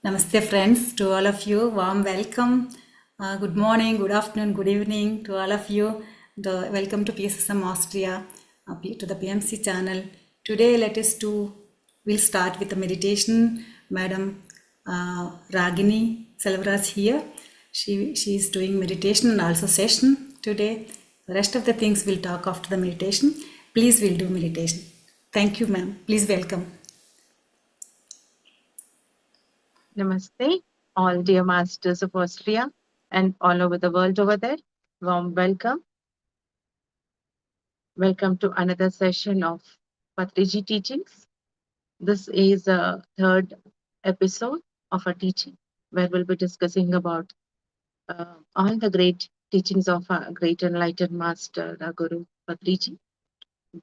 Namaste, friends, to all of you. Warm welcome. Good morning, good afternoon, good evening to all of you. Welcome to PSSM Austria, to the PMC channel. Today, we'll start with the meditation. Madam Ragini Selvaraj here. She is doing meditation and also session today. The rest of the things we'll talk after the meditation. Please, we'll do meditation. Thank you, ma'am. Please welcome. Namaste, all dear masters of Austria and all over the world over there. Warm welcome. Welcome to another session of Patriji teachings. This is a third episode of a teaching where we'll be discussing about all the great teachings of our great enlightened master, our Guru Patriji.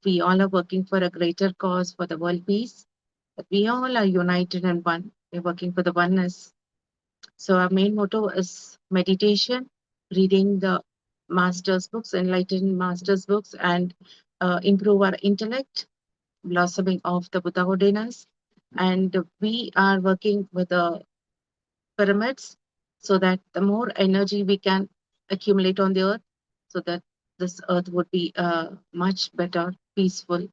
We all are working for a greater cause for the world peace. But we all are united in one. We're working for the oneness. So our main motto is meditation, reading the master's books, enlightened master's books, and improve our intellect, blossoming of the Buddhahood in us. And we are working with the pyramids so that the more energy we can accumulate on the earth, so that this earth would be a much better, peaceful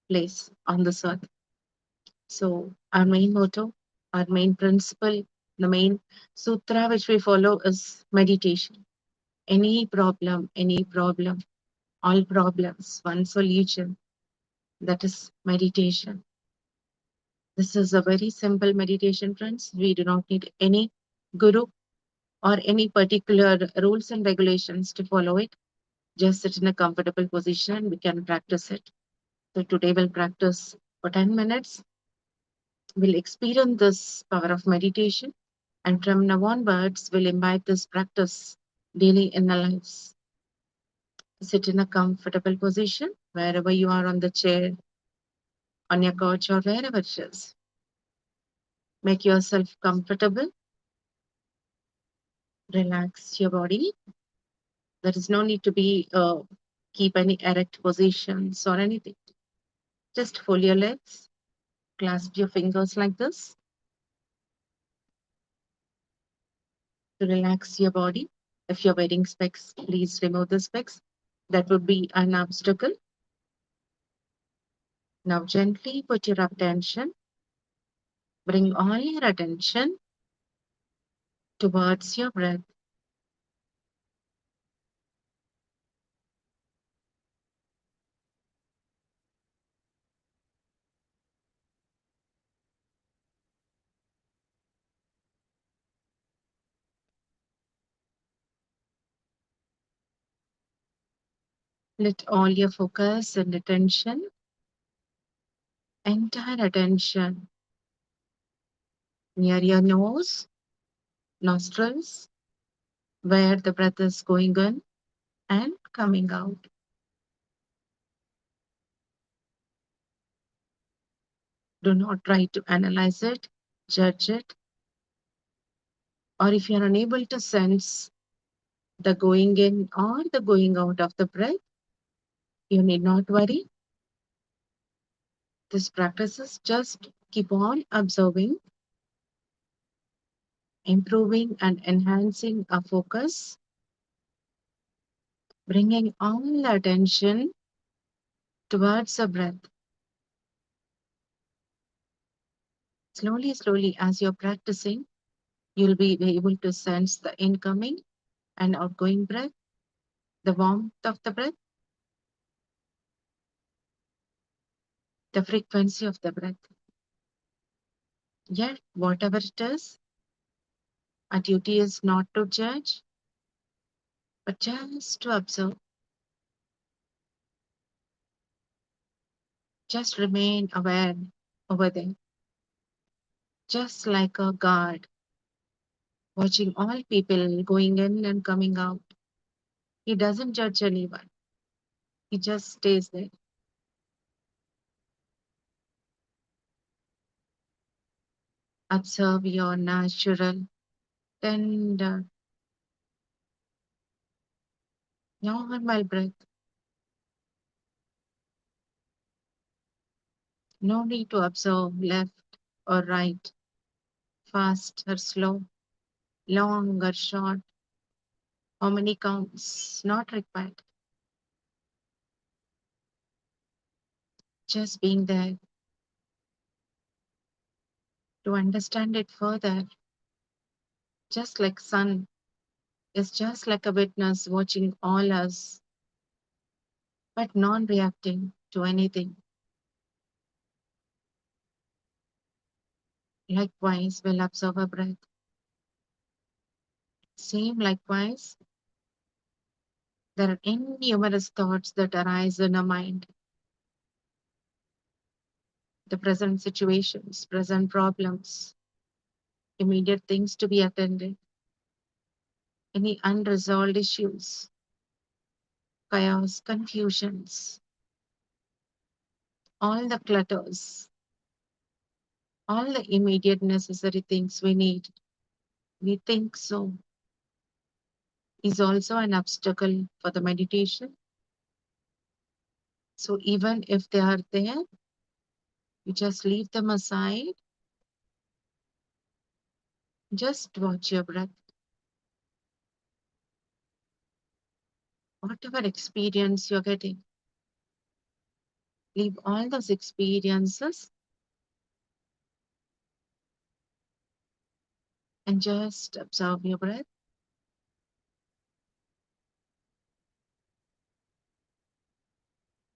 place on this earth. So our main motto, our main principle, the main sutra which we follow is meditation. Any problem, all problems, one solution, that is meditation. This is a very simple meditation, friends. We do not need any guru or any particular rules and regulations to follow it. Just sit in a comfortable position, we can practice it. So today we'll practice for 10 minutes. We'll experience this power of meditation, and from now onwards, we'll imbibe this practice daily in our lives. Sit in a comfortable position, wherever you are, on the chair, on your couch, or wherever it is. Make yourself comfortable. Relax your body. There is no need to be keep any erect positions or anything. Just fold your legs, clasp your fingers like this to relax your body. If you're wearing specs, please remove the specs. That would be an obstacle. Now gently put your attention, bring all your attention towards your breath. Let all your focus and attention, entire attention, near your nose, nostrils, where the breath is going in and coming out. Do not try to analyze it, judge it, or if you are unable to sense the going in or the going out of the breath, you need not worry. This practice is just keep on observing, improving and enhancing our focus, bringing all the attention towards the breath. Slowly, slowly, as you're practicing, you'll be able to sense the incoming and outgoing breath, the warmth of the breath, the frequency of the breath. Yet, whatever it is, our duty is not to judge, but just to observe. Just remain aware over there, just like a guard, watching all people going in and coming out. He doesn't judge anyone. He just stays there. Observe your natural, tender, normal breath. No need to observe left or right. fast or slow, long or short, how many counts, not required. Just being there to understand it further, just like sun is just like a witness watching all us, but non-reacting to anything. Likewise, we'll observe our breath. Same likewise, there are innumerous thoughts that arise in our mind. The present situations, present problems, immediate things to be attended, any unresolved issues, chaos, confusions, all the clutters, all the immediate necessary things we need. We think so is also an obstacle for the meditation. So even if they are there, you just leave them aside. Just watch your breath. Whatever experience you're getting, leave all those experiences and just observe your breath.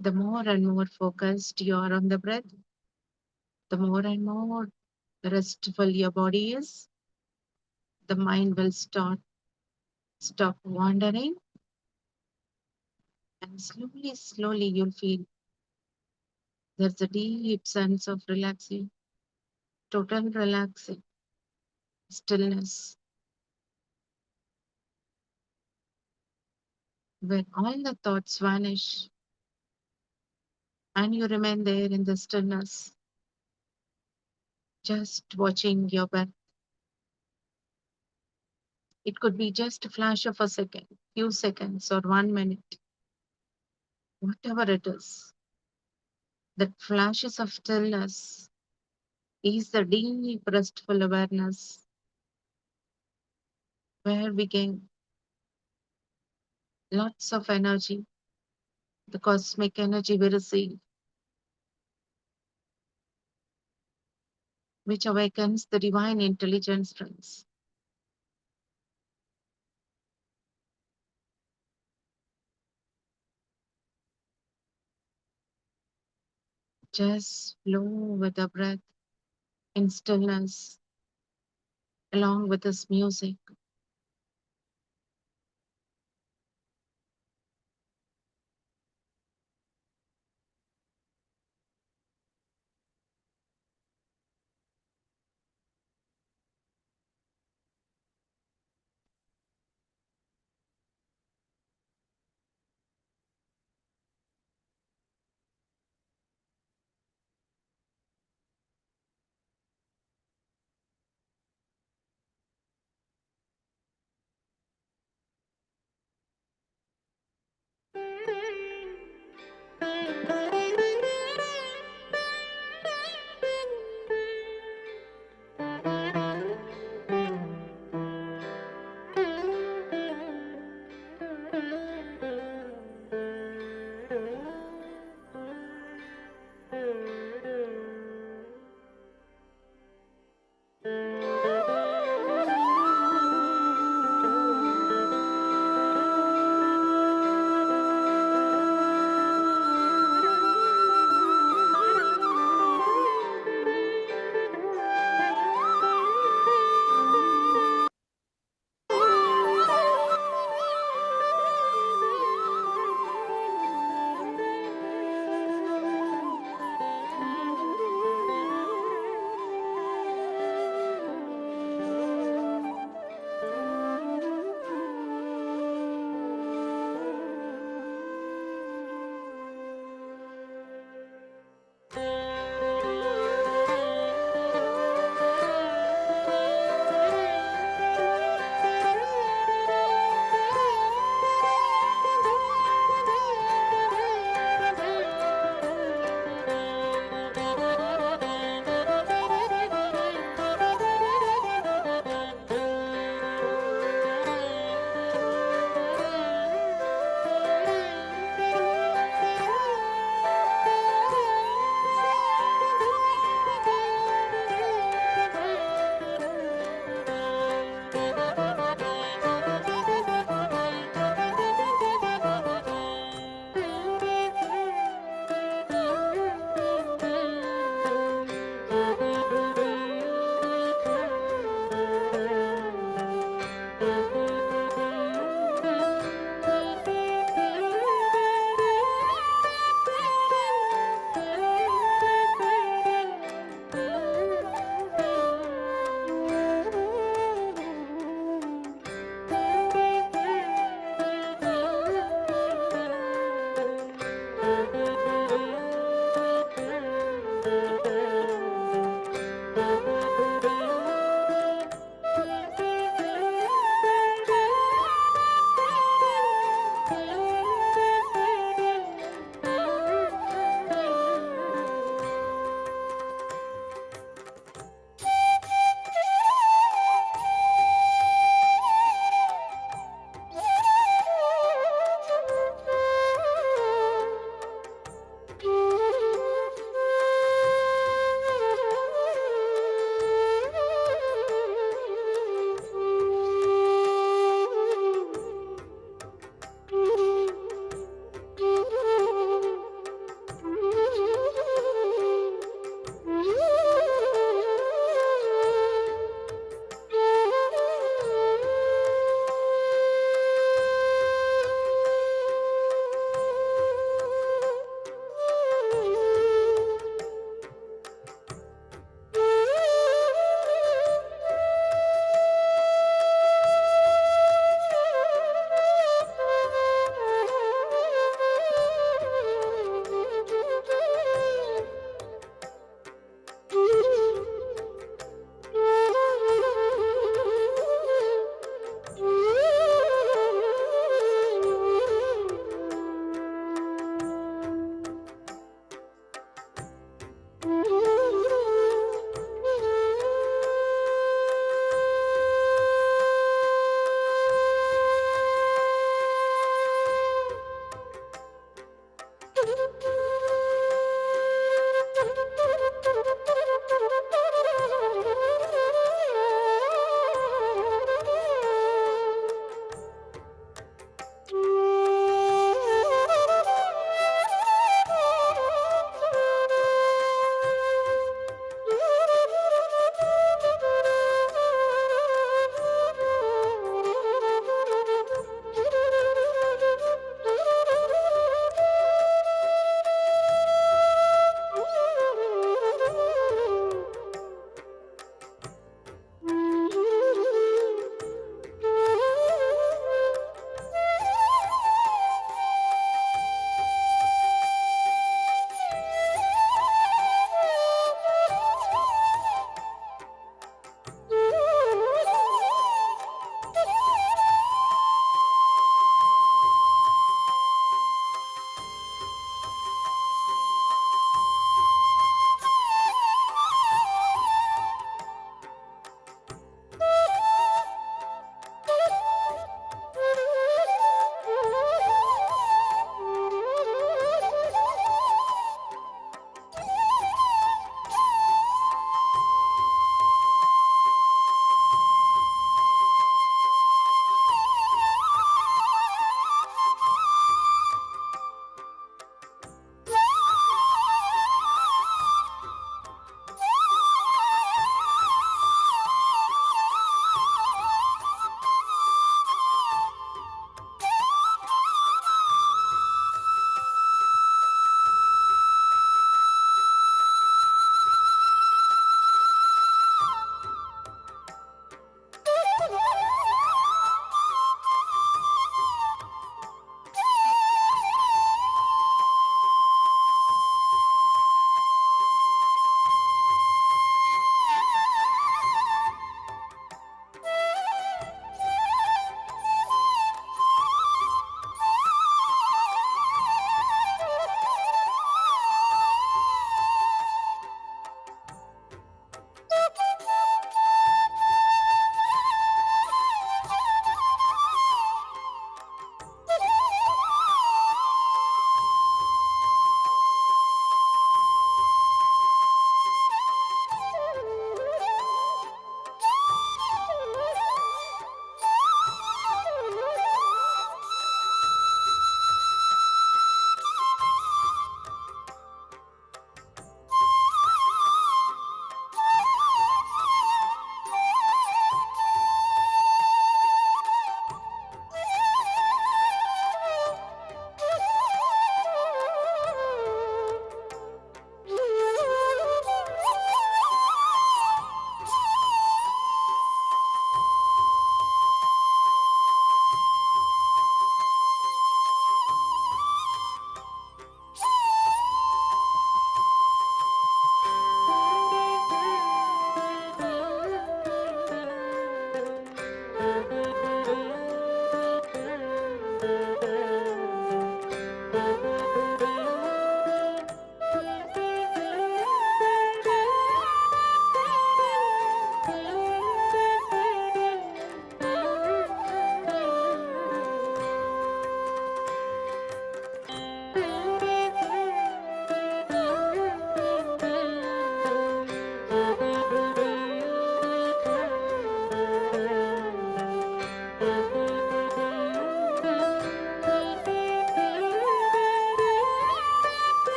The more and more focused you are on the breath, the more and more restful your body is. The mind will stop wandering, and slowly you'll feel there's a deep sense of relaxing, total relaxing, stillness, where all the thoughts vanish and you remain there in the stillness, just watching your breath. It could be just a flash of a second, few seconds, or 1 minute, whatever it is. That flashes of stillness is the deep, restful awareness where we gain lots of energy, the cosmic energy we receive, which awakens the divine intelligence, friends. Just flow with the breath in stillness, along with this music.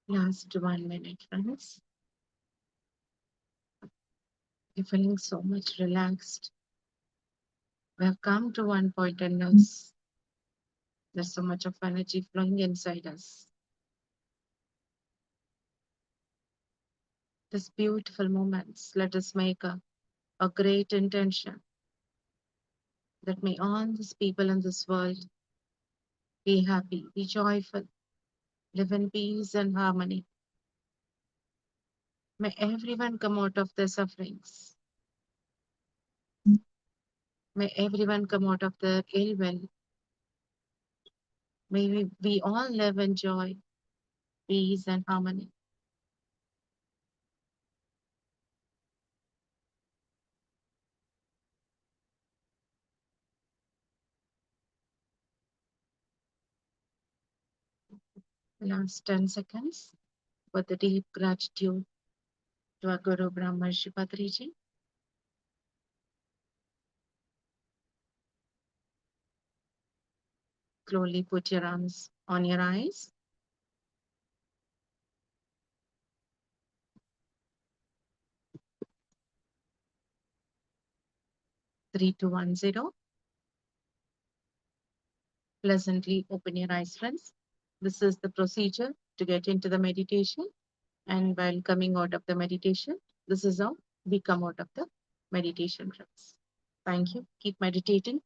Last 1 minute, friends. You're feeling so much relaxed. We have come to one point and now there's so much of energy flowing inside us. These beautiful moments, let us make a great intention that may all these people in this world be happy, be joyful, live in peace and harmony. May everyone come out of their sufferings. May everyone come out of their ill will. May we all live in joy, peace, and harmony. Last 10 seconds with the deep gratitude to our Guru Brahmarshi Patriji. Slowly put your arms on your eyes. Three, two, 1, 0. Pleasantly open your eyes, friends. This is the procedure to get into the meditation. And while coming out of the meditation, this is how we come out of the meditation, friends. Thank you. Keep meditating.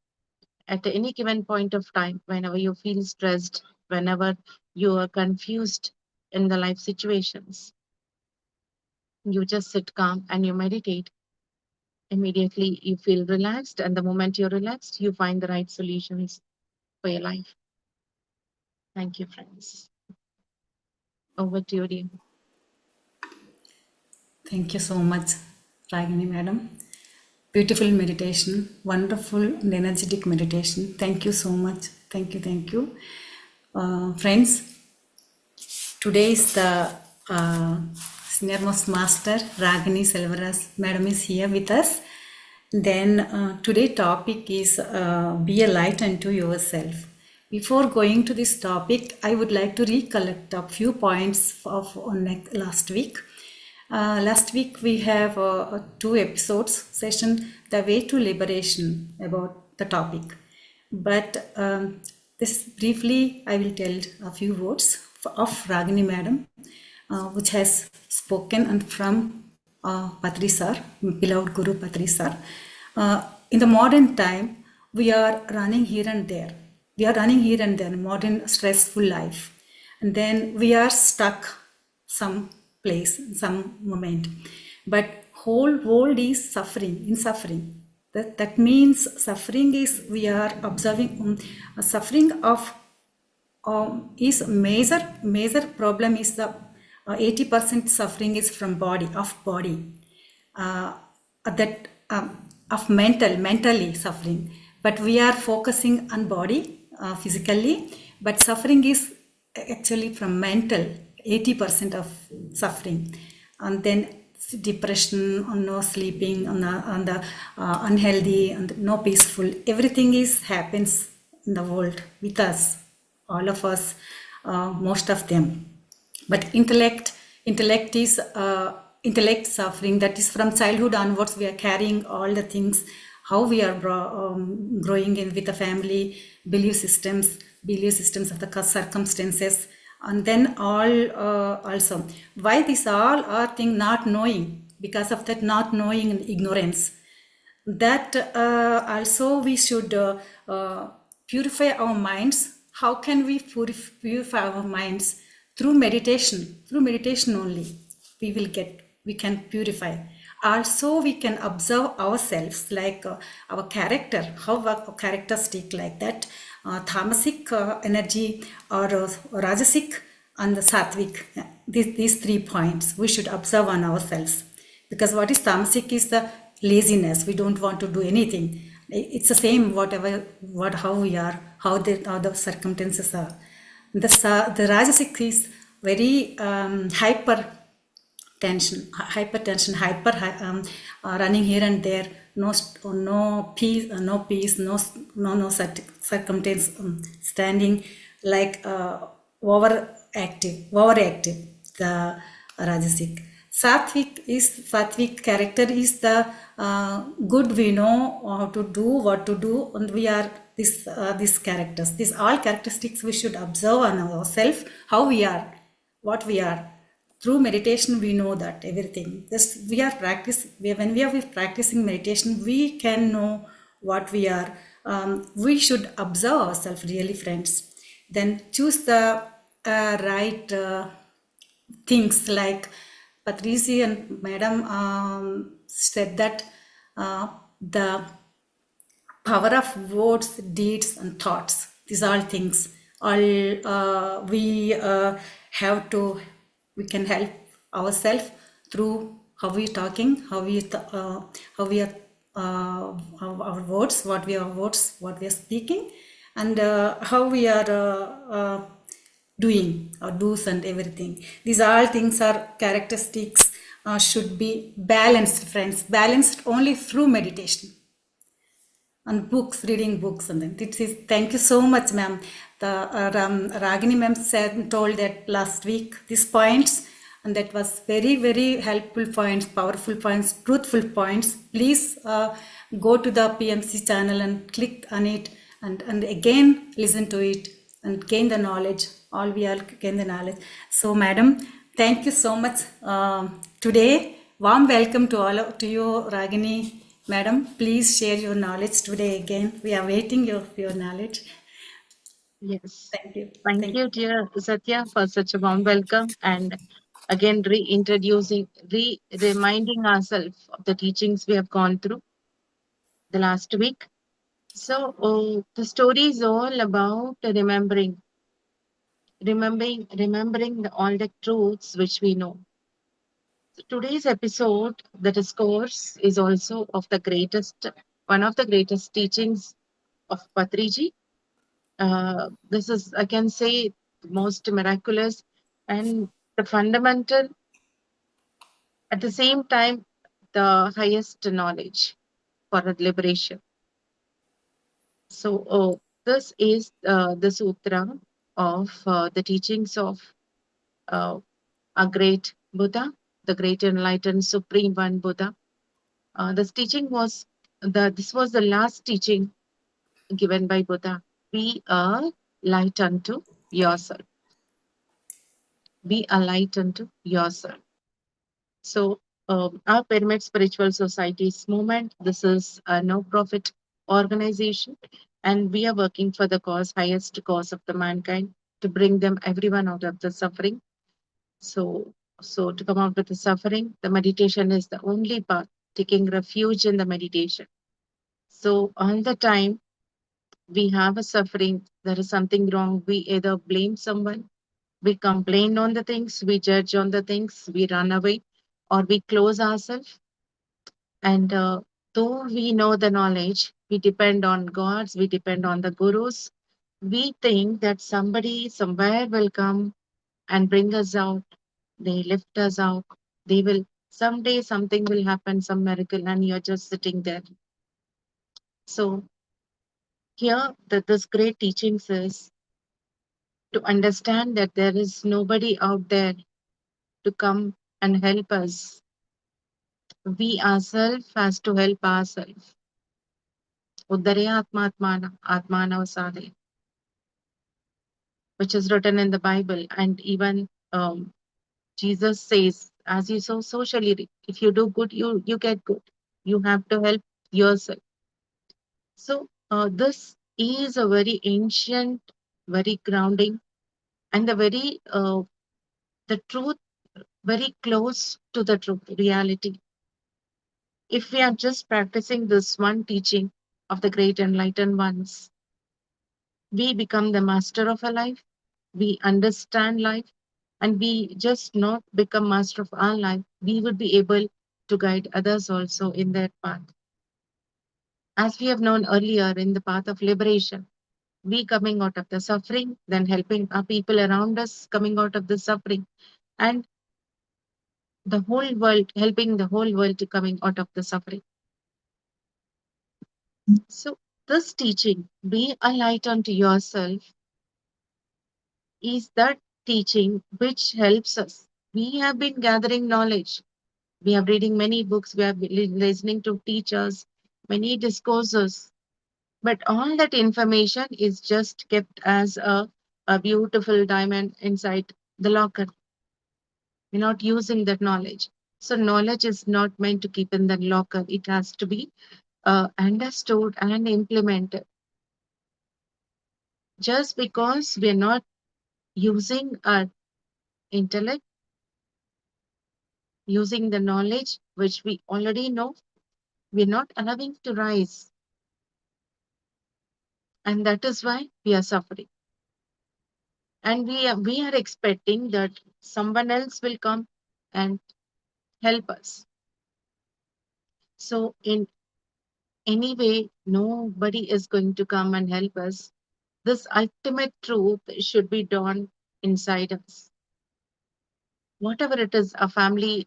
At any given point of time, whenever you feel stressed, whenever you are confused in the life situations, you just sit calm and you meditate. Immediately you feel relaxed, and the moment you're relaxed, you find the right solutions for your life. Thank you, friends. Over to you, dear. Thank you so much, Ragini madam. Beautiful meditation, wonderful and energetic meditation. Thank you so much. Thank you, thank you. Friends, today is the senior most master Ragini Selvaraj madam is here with us. Then today topic is be a light unto yourself. Before going to this topic, I would like to recollect a few points of last week. Last week we have 2 episodes session, the way to liberation, about the topic. But this briefly I will tell a few words of Ragini madam, which has spoken and from Patri sir, beloved Guru Patri sir. In the modern time, we are running here and there. We are running here and there, modern stressful life. And then we are stuck some place, some moment. But whole world is suffering, in suffering. That means suffering is, we are observing suffering of is major problem is the 80% suffering is from body, of body, that of mentally suffering, but we are focusing on body physically, but suffering is actually from mental, 80% of suffering. And then depression, or no sleeping, on the unhealthy and no peaceful, everything is happens in the world with us, all of us, most of them. But intellect is intellect suffering, that is from childhood onwards. We are carrying all the things, how we are growing in with the family, belief systems of the circumstances, and then all also why these all are things not knowing, because of that not knowing and ignorance. That also we should purify our minds. How can we purify our minds? Through meditation only we can purify. Also we can observe ourselves, like our character, how our characteristic, like that tamasic energy, or rajasic and the sattvic. These 3 points we should observe on ourselves. Because what is tamasic is the laziness, we don't want to do anything. It's the same how we are, how the circumstances are. The rajasic is very hypertension, running here and there, no peace, no circumstance, standing like overactive. the Rajasic. Satvik character is the good. We know how to do, what to do, and we are these characters. These all characteristics we should observe on ourselves, how we are, what we are. Through meditation we know that everything. This we are when we are practicing meditation, we can know what we are. We should observe ourselves really, friends. Then choose the right things, like Patriji and Madam said that the power of words, deeds, and thoughts. These all things. All we have to. We can help ourselves through how we talking, how we are our words, what we are speaking, and how we are doing our do's and everything. These all things are characteristics should be balanced, friends. Balanced only through meditation and books, reading books, and then this is. Thank you so much, ma'am. The Ragini ma'am told that last week these points, and that was very helpful points, powerful points, truthful points. Please go to the PMC channel and click on it, and again listen to it and gain the knowledge. All we all gain the knowledge. So, madam, thank you so much today. Warm welcome to to you, Ragini. Madam, please share your knowledge today again. We are waiting for your knowledge. Yes. Thank you. Thank you, dear Satya, for such a warm welcome and again reminding ourselves of the teachings we have gone through the last week. So, the story is all about remembering all the truths which we know. So today's episode, the discourse, is also one of the greatest teachings of Patriji. This is, I can say, most miraculous and the fundamental, at the same time, the highest knowledge for liberation. So, this is the sutra of the teachings of a great Buddha, the great enlightened Supreme One Buddha. This teaching was this was the last teaching given by Buddha. Be a light unto yourself. Be a light unto yourself. So, our Pyramid Spiritual Society's movement, this is a no-profit organization, and we are working for the highest cause of the mankind, to bring them everyone out of the suffering. So, to come out of the suffering, the meditation is the only path, taking refuge in the meditation. So, all the time we have a suffering, there is something wrong, we either blame someone, we complain on the things, we judge on the things, we run away, or we close ourselves. And though we know the knowledge, we depend on gods, we depend on the gurus. We think that somebody somewhere will come and bring us out. They lift us out. They will, someday something will happen, some miracle, and you're just sitting there. So here, this great teachings is to understand that there is nobody out there to come and help us. We ourselves has to help ourselves. Uddare atma atmana sadhe, which is written in the Bible. And even Jesus says, as you sow, so shall you reap. If you do good, you get good. You have to help yourself. So this is a very ancient, very grounding, and the truth, very close to the truth, reality. If we are just practicing this one teaching of the great enlightened ones, we become the master of our life, we understand life, and we just not become master of our life, we would be able to guide others also in their path. As we have known earlier, in the path of liberation, we coming out of the suffering, then helping our people around us coming out of the suffering, and the whole world, helping the whole world to coming out of the suffering. So this teaching, be a light unto yourself, is that teaching which helps us. We have been gathering knowledge. We are reading many books. We are listening to teachers, many discourses. But all that information is just kept as a beautiful diamond inside the locker. We're not using that knowledge. So knowledge is not meant to keep in the locker. It has to be understood and implemented. Just because we're not using our intellect, using the knowledge which we already know, we're not allowing to rise. And that is why we are suffering. And we are expecting that someone else will come and help us. So in any way, nobody is going to come and help us. This ultimate truth should be dawned inside us. Whatever it is, a family,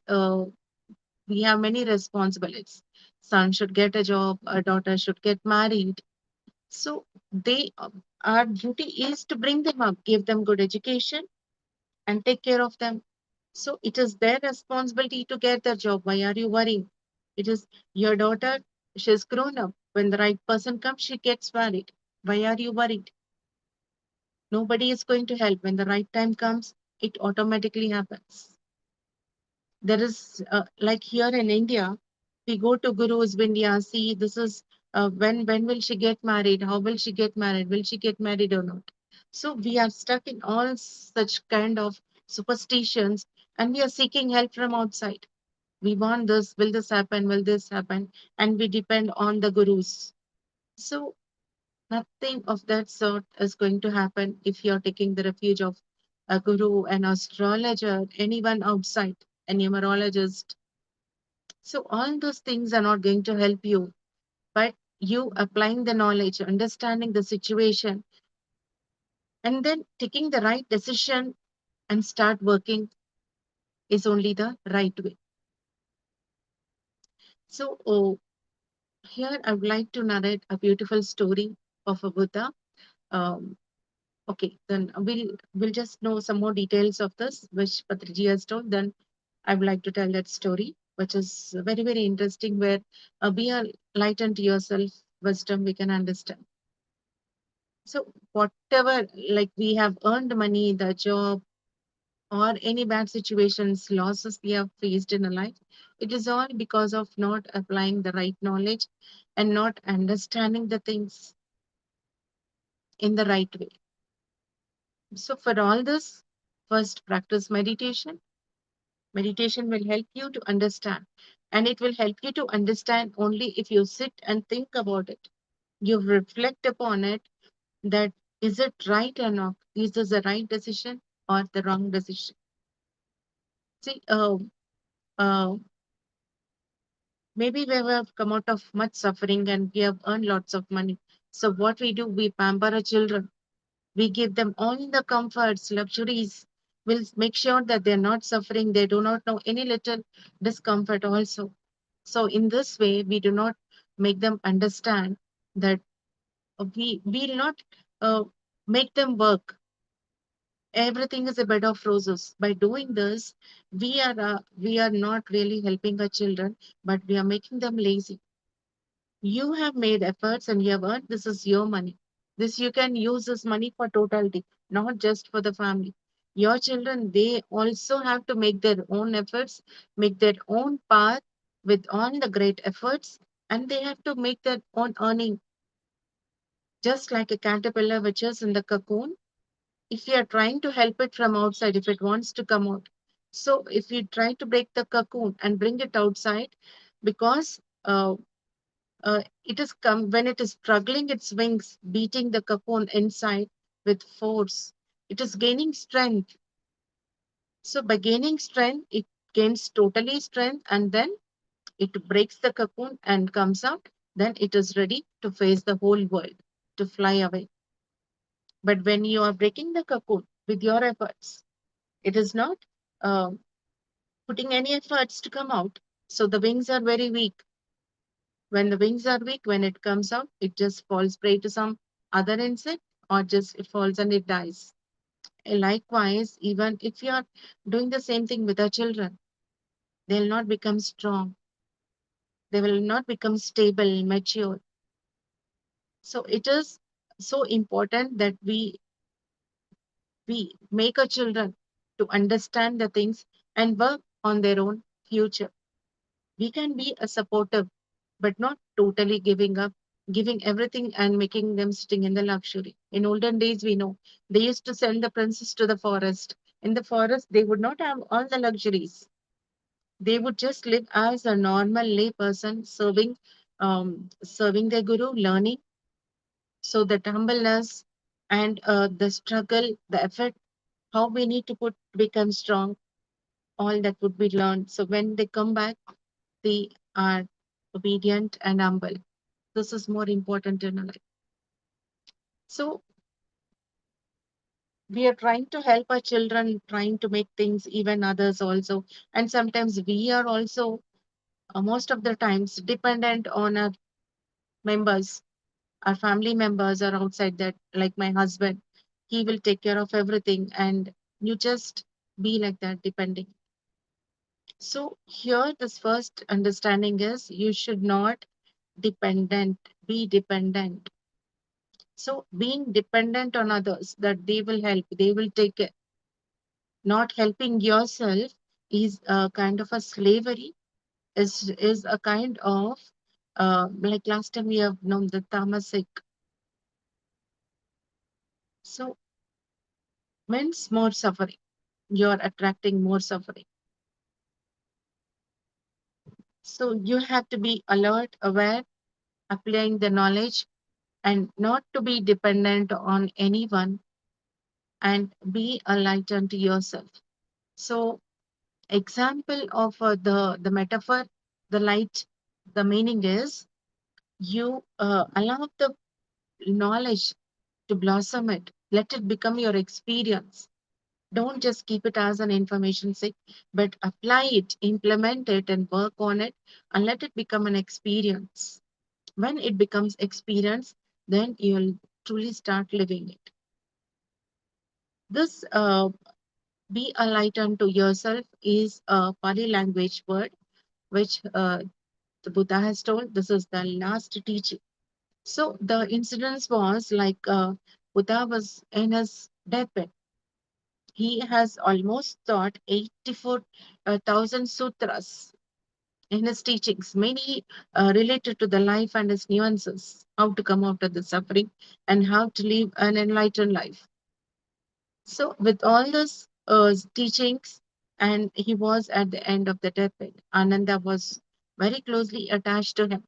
we have many responsibilities. Son should get a job, a daughter should get married. So our duty is to bring them up, give them good education, and take care of them. So it is their responsibility to get their job. Why are you worrying? It is your daughter. She's grown up. When the right person comes, she gets married. Why are you worried? Nobody is going to help. When the right time comes, it automatically happens. There is, like here in India, we go to Guru's India, see this is when will she get married? How will she get married? Will she get married or not? So we are stuck in all such kind of superstitions, and we are seeking help from outside. We want this, will this happen? Will this happen? And we depend on the gurus. So nothing of that sort is going to happen if you're taking the refuge of a guru, an astrologer, anyone outside, a numerologist. So all those things are not going to help you, but you applying the knowledge, understanding the situation, and then taking the right decision and start working is only the right way. So here I would like to narrate a beautiful story of a Buddha. Um, okay, then we'll just know some more details of this, which Patriji has told. Then I would like to tell that story, which is very, very interesting, where be a light unto yourself, wisdom we can understand. So whatever, like we have earned money, the job, or any bad situations, losses we have faced in a life, it is all because of not applying the right knowledge and not understanding the things in the right way. So for all this, first practice meditation. Meditation will help you to understand, and it will help you to understand only if you sit and think about it. You reflect upon it, that is it right or not? Is this the right decision or the wrong decision? See, uh, maybe we have come out of much suffering and we have earned lots of money. So what we do, we pamper our children. We give them all the comforts, luxuries. We'll make sure that they're not suffering. They do not know any little discomfort also. So in this way, we do not make them understand that we will not uh, make them work. Everything is a bed of roses. By doing this, we are not really helping our children, but we are making them lazy. You have made efforts and you have earned. This is your money. This you can use this money for totality, not just for the family. Your children, they also have to make their own efforts, make their own path with all the great efforts, and they have to make their own earning. Just like a caterpillar which is in the cocoon, if you are trying to help it from outside, if it wants to come out, so if you try to break the cocoon and bring it outside, because it is come when it is struggling its wings, beating the cocoon inside with force. It is gaining strength. So by gaining strength, it gains totally strength, and then it breaks the cocoon and comes out. Then it is ready to face the whole world, to fly away. But when you are breaking the cocoon with your efforts, it is not uh, putting any efforts to come out. So the wings are very weak. When the wings are weak, when it comes out, it just falls prey to some other insect, or just it falls and it dies. Likewise, even if you are doing the same thing with our children, they'll not become strong, they will not become stable, mature. So it is so important that we make our children to understand the things and work on their own future. We can be a supportive, but not totally giving up, giving everything and making them sitting in the luxury. In olden days, we know they used to send the princess to the forest. In the forest, they would not have all the luxuries. They would just live as a normal lay person, serving their guru, learning. So the humbleness and the struggle, the effort, how we need to put become strong, all that would be learned. So when they come back, they are obedient and humble. This is more important in our life. So we are trying to help our children, trying to make things even others also. And sometimes we are also most of the times dependent on our members, our family members are outside that, like my husband, he will take care of everything, and you just be like that, depending. So here, this first understanding is you should not dependent, be dependent. So being dependent on others, that they will help, they will take care. Not helping yourself is a kind of a slavery, is a kind of like last time we have known the tamasic. So means more suffering. You're attracting more suffering. So you have to be alert, aware, applying the knowledge, and not to be dependent on anyone, and be a light unto yourself. So example of the metaphor, the light, the meaning is you allow the knowledge to blossom it. Let it become your experience. Don't just keep it as an information sake, but apply it, implement it, and work on it, and let it become an experience. When it becomes experience, then you'll truly start living it. This be a light unto yourself is a Pali language word, which the Buddha has told. This is the last teaching. So the incident was like Buddha was in his deathbed. He has almost taught 84,000 sutras in his teachings, many related to the life and its nuances, how to come out of the suffering and how to live an enlightened life. So, with all those teachings, and he was at the end of the deathbed, Ananda was very closely attached to him,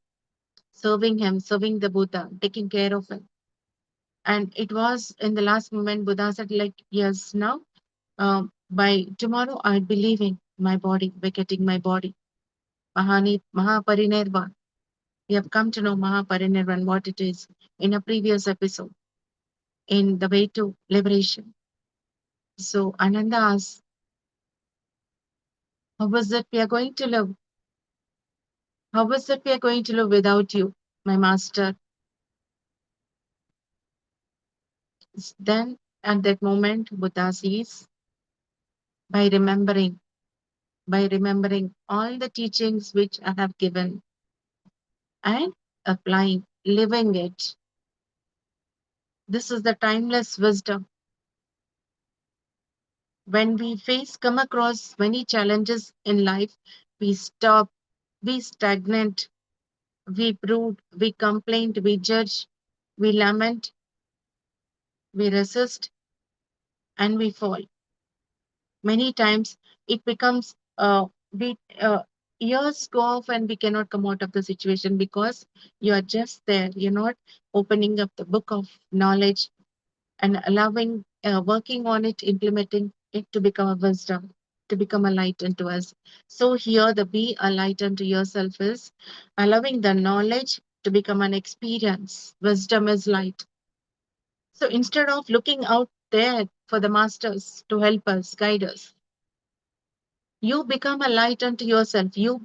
serving the Buddha, taking care of him. And it was in the last moment, Buddha said, like, yes, now by tomorrow I'll be leaving my body, vacating my body. Mahaparinirvan. We have come to know Mahaparinirvan, what it is, in a previous episode, in the way to liberation. So Ananda asks, how is it we are going to live? How is it we are going to live without you, my master? Then at that moment, Buddha says, by remembering all the teachings which I have given and applying, living it. This is the timeless wisdom. When we come across many challenges in life, we stop, we stagnate, we brood, we complain, we judge, we lament, we resist, and we fall. Many times it becomes we years go off and we cannot come out of the situation because you are just there. You're not opening up the book of knowledge and allowing, working on it, implementing it to become a wisdom, to become a light unto us. So here the be a light unto yourself is allowing the knowledge to become an experience. Wisdom is light. So instead of looking out there for the masters to help us, guide us, you become a light unto yourself. You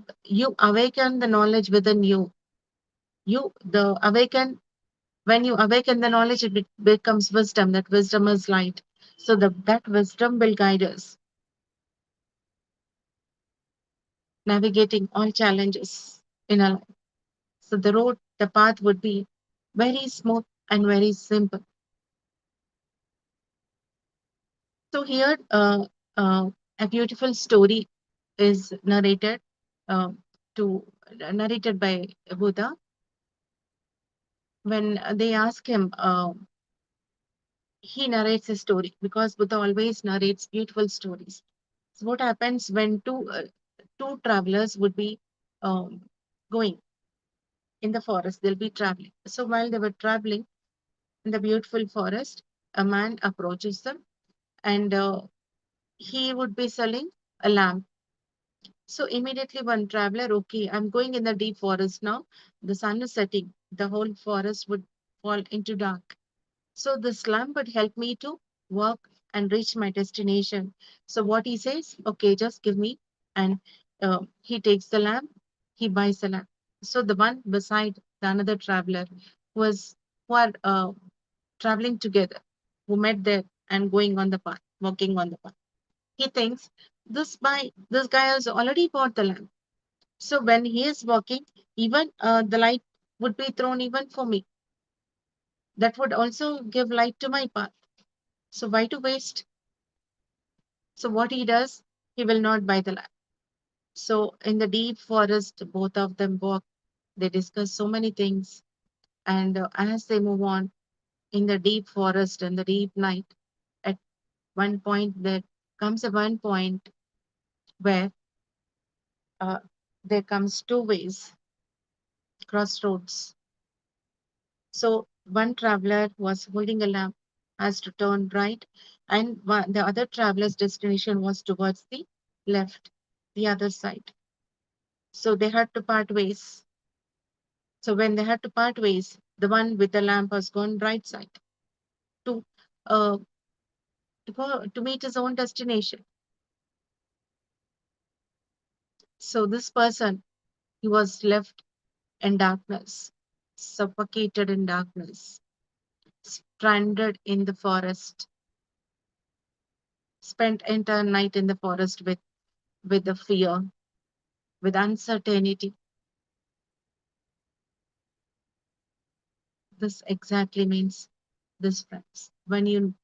awaken the knowledge within you. You the awaken When you awaken the knowledge, it becomes wisdom. That wisdom is light. So that wisdom will guide us, navigating all challenges in our life. So the path would be very smooth and very simple. So here, a beautiful story is uh, narrated by Buddha when they ask him. He narrates a story because Buddha always narrates beautiful stories. So what happens when two travelers would be um, going in the forest? They'll be traveling. So while they were traveling in the beautiful forest, a man approaches them, and he would be selling a lamp. So immediately one traveler, okay, I'm going in the deep forest now. The sun is setting. The whole forest would fall into dark. So this lamp would help me to work and reach my destination. So what he says, okay, just give me. And he takes the lamp, he buys the lamp. So the one beside the another traveler was who are traveling together, who met there and going on the path, walking on the path. He thinks this guy has already bought the lamp. So when he is walking, even the light would be thrown even for me. That would also give light to my path. So why to waste? So what he does, he will not buy the land. So in the deep forest, both of them walk. They discuss so many things, and as they move on in the deep forest and the deep night, at one point there comes a one point where uh, there comes two ways, crossroads. So one traveler was holding a lamp, has to turn right, and the other traveler's destination was towards the left, the other side. So they had to part ways. So when they had to part ways, the one with the lamp has gone right side to uh, to meet his own destination. So this person, he was left in darkness, suffocated in darkness, stranded in the forest, spent entire night in the forest with the fear, with uncertainty. This exactly means this, friends. When you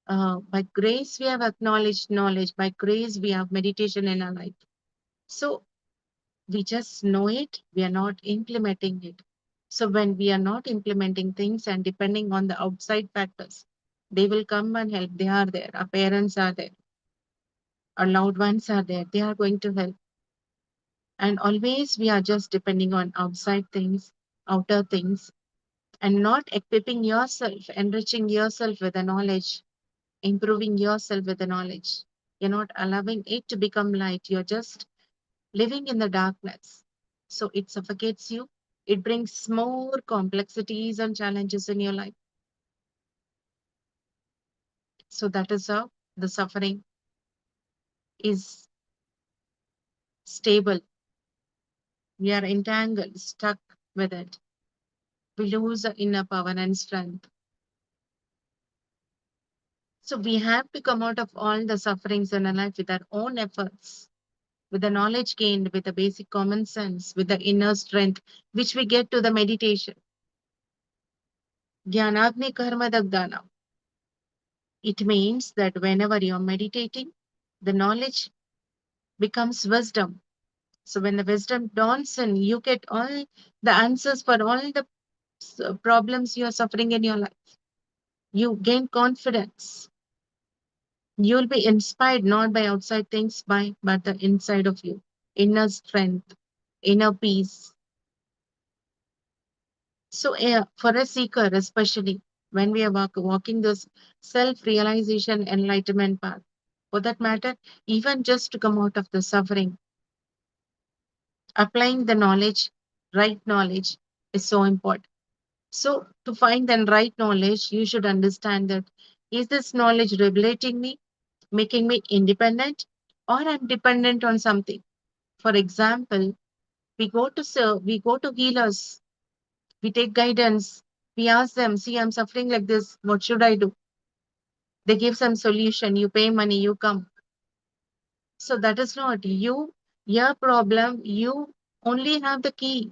by grace we have acknowledged knowledge, by grace we have meditation in our life. So we just know it, we are not implementing it. So when we are not implementing things and depending on the outside factors, they will come and help. They are there. Our parents are there. Our loved ones are there. They are going to help. And always we are just depending on outside things, outer things, and not equipping yourself, enriching yourself with the knowledge, improving yourself with the knowledge. You're not allowing it to become light. You're just living in the darkness. So it suffocates you. It brings more complexities and challenges in your life. So that is how the suffering is stable. We are entangled, stuck with it. We lose the inner power and strength. So we have to come out of all the sufferings in our life with our own efforts, with the knowledge gained, with the basic common sense, with the inner strength, which we get to the meditation. Jnanagni karma dagdana. It means that whenever you're meditating, the knowledge becomes wisdom. So when the wisdom dawns in, you get all the answers for all the problems you are suffering in your life. You gain confidence. You'll be inspired not by outside things, but the inside of you. Inner strength, inner peace. So for a seeker, especially when we are walking this self-realization enlightenment path, for that matter, even just to come out of the suffering, applying the knowledge, right knowledge is so important. So to find the right knowledge, you should understand that is this knowledge regulating me, making me independent, or I'm dependent on something. For example, we go to healers, we take guidance, we ask them, see, I'm suffering like this, what should I do? They give some solution, you pay money, you come. So that is not you, your problem. You only have the key.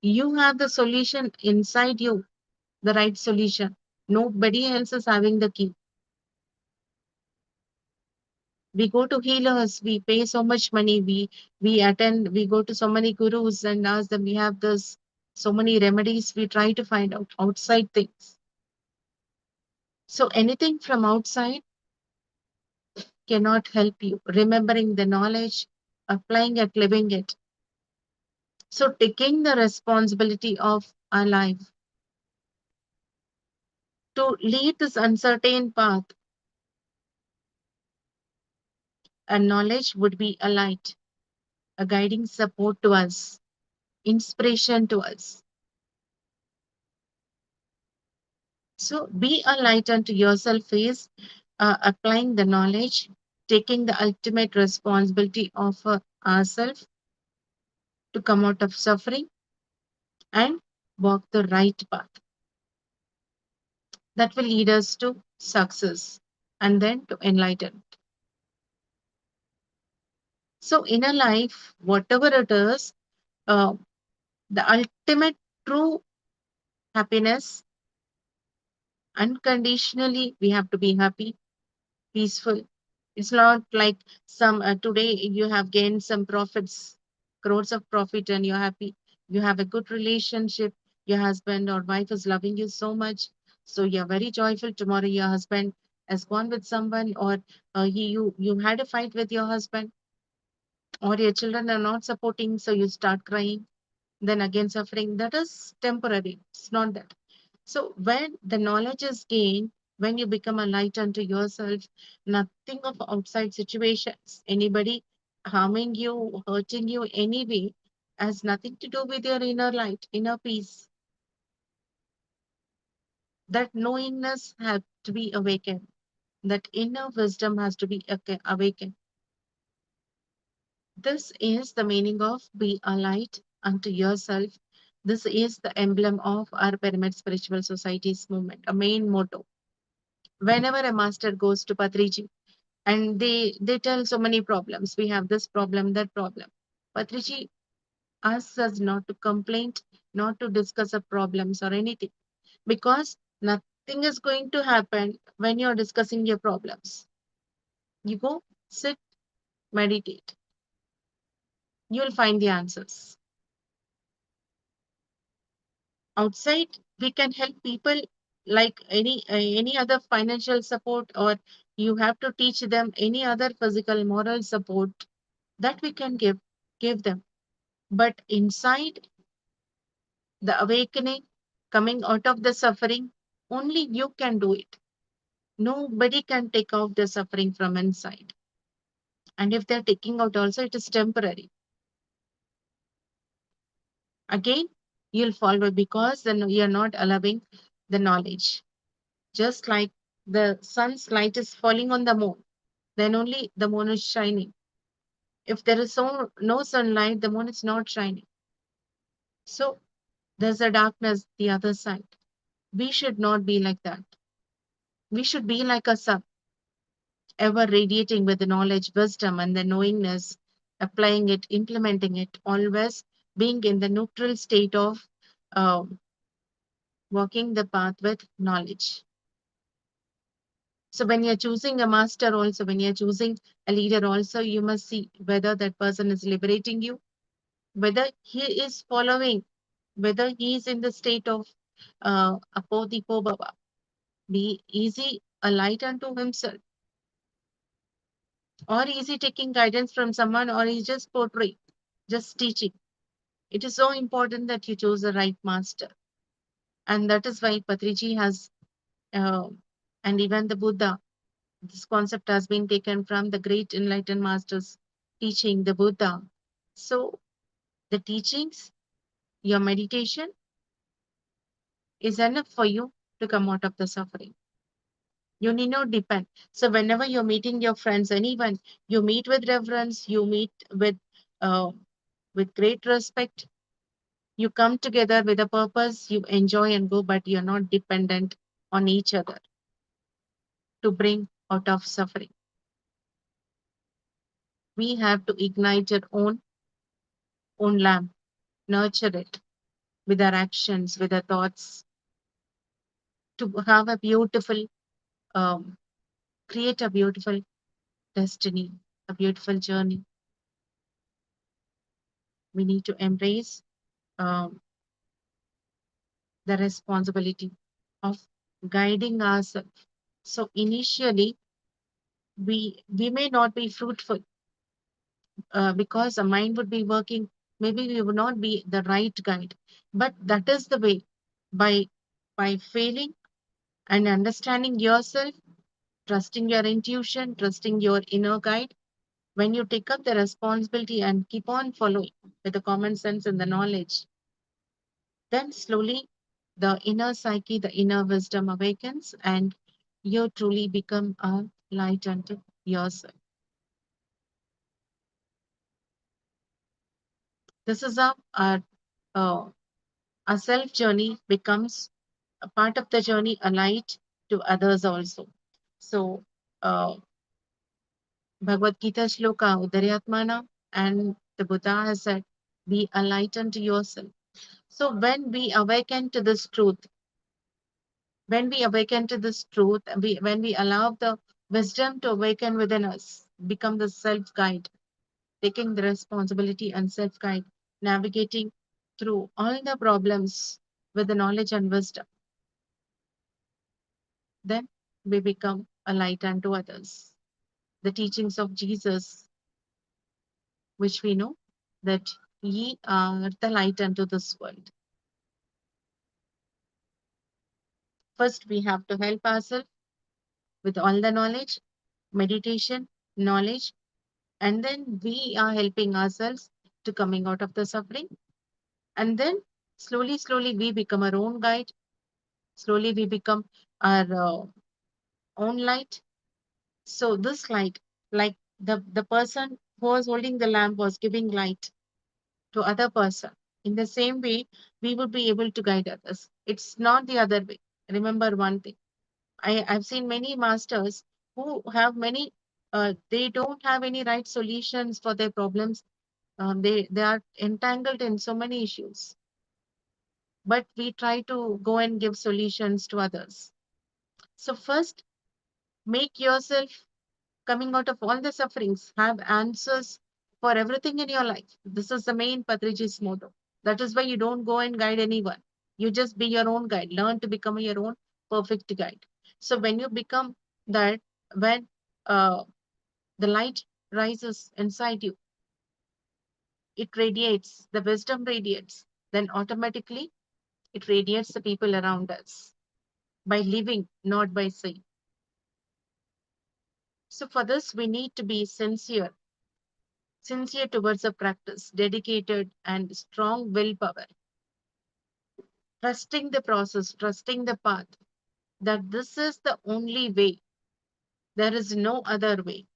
You have the solution inside you, the right solution. Nobody else is having the key. We go to healers, we pay so much money, we attend, we go to so many gurus and ask them, we have this so many remedies, we try to find out outside things. So anything from outside cannot help you. Remembering the knowledge, applying it, living it. So taking the responsibility of our life to lead this uncertain path, and knowledge would be a light, a guiding support to us, inspiration to us. So be a light unto yourself is applying the knowledge, taking the ultimate responsibility of ourselves to come out of suffering and walk the right path that will lead us to success and then to enlightenment. So in a life, whatever it is, uh, the ultimate true happiness, unconditionally, we have to be happy, peaceful. It's not like some today you have gained some profits, crores of profit, and you're happy. You have a good relationship. Your husband or wife is loving you so much, so you're very joyful. Tomorrow, your husband has gone with someone, or you had a fight with your husband, or your children are not supporting, so you start crying. Then again, suffering. That is temporary. It's not that. So when the knowledge is gained, when you become a light unto yourself, nothing of outside situations, anybody harming you, hurting you anyway, has nothing to do with your inner light, inner peace. That knowingness has to be awakened. That inner wisdom has to be awakened. This is the meaning of be a light unto yourself. This is the emblem of our Pyramid Spiritual Society's movement, a main motto. Whenever a master goes to Patriji and they tell so many problems, we have this problem, that problem. Patriji asks us not to complain, not to discuss the problems or anything, because nothing is going to happen when you're discussing your problems. You go, sit, meditate. You'll find the answers. Outside, we can help people like any other financial support, or you have to teach them any other physical moral support that we can give them. But inside, the awakening, coming out of the suffering, only you can do it. Nobody can take out the suffering from inside. And if they're taking out also, it is temporary. Again, you'll fall away because then you're not allowing the knowledge. Just like the sun's light is falling on the moon, then only the moon is shining. If there is no sunlight, the moon is not shining. So there's a darkness the other side. We should not be like that. We should be like a sun, ever radiating with the knowledge, wisdom, and the knowingness, applying it, implementing it, always being in the neutral state of uh, walking the path with knowledge. So when you're choosing a master also, when you're choosing a leader also, you must see whether that person is liberating you, whether he is following, whether he is in the state of apodipo bhava, be easy, a light unto himself, or is he taking guidance from someone, or he's just portraying, just teaching. It is so important that you choose the right master. And that is why Patriji has, uh, and even the Buddha, this concept has been taken from the great enlightened masters teaching, the Buddha. So the teachings, your meditation is enough for you to come out of the suffering. You need not depend. So whenever you're meeting your friends, anyone, you meet with reverence, you meet uh, with great respect. You come together with a purpose, you enjoy and go, but you're not dependent on each other. to bring out of suffering. We have to ignite your own lamp, nurture it with our actions, with our thoughts, to have a beautiful, um, create a beautiful destiny, a beautiful journey. We need to embrace um, the responsibility of guiding ourselves. So initially, we may not be fruitful because the mind would be working. Maybe we would not be the right guide, but that is the way. By failing and understanding yourself, trusting your intuition, trusting your inner guide, when you take up the responsibility and keep on following with the common sense and the knowledge, then slowly the inner psyche, the inner wisdom awakens, and you truly become a light unto yourself. This is uh, a self journey becomes a part of the journey, a light to others also. So, uh, Bhagavad Gita shloka, Udaryatmana, and the Buddha has said, be a light unto yourself. So, when we awaken to this truth, when we allow the wisdom to awaken within us, become the self guide, taking the responsibility and self guide, navigating through all the problems with the knowledge and wisdom, then we become a light unto others. The teachings of Jesus, which we know that ye are the light unto this world. First, we have to help ourselves with all the knowledge, meditation, knowledge, and then we are helping ourselves to coming out of the suffering. And then slowly, we become our own guide. Slowly, we become our own light. So this light, like the person who was holding the lamp was giving light to other person. In the same way, we will be able to guide others. It's not the other way. Remember one thing. I've seen many masters who have many, they don't have any right solutions for their problems. They are entangled in so many issues. But we try to go and give solutions to others. So first, make yourself coming out of all the sufferings, have answers for everything in your life. This is the main Patriji's motto. That is why you don't go and guide anyone. You just be your own guide. Learn to become your own perfect guide. So when you become that, when uh, the light rises inside you, it radiates, the wisdom radiates, then automatically it radiates the people around us by living, not by saying. So for this, we need to be sincere towards the practice, dedicated and strong willpower, trusting the process, trusting the path, that this is the only way. There is no other way.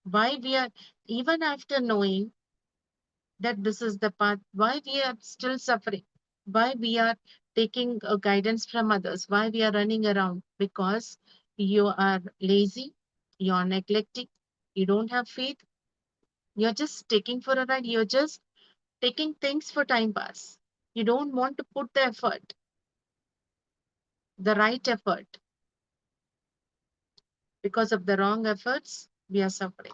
Why we are, even after knowing that this is the path, why we are still suffering? Why we are taking guidance from others? Why we are running around? Because you are lazy, you are neglecting, you don't have faith, you're just taking for a ride, you're just taking things for time pass. You don't want to put the effort, the right effort. Because of the wrong efforts, we are suffering.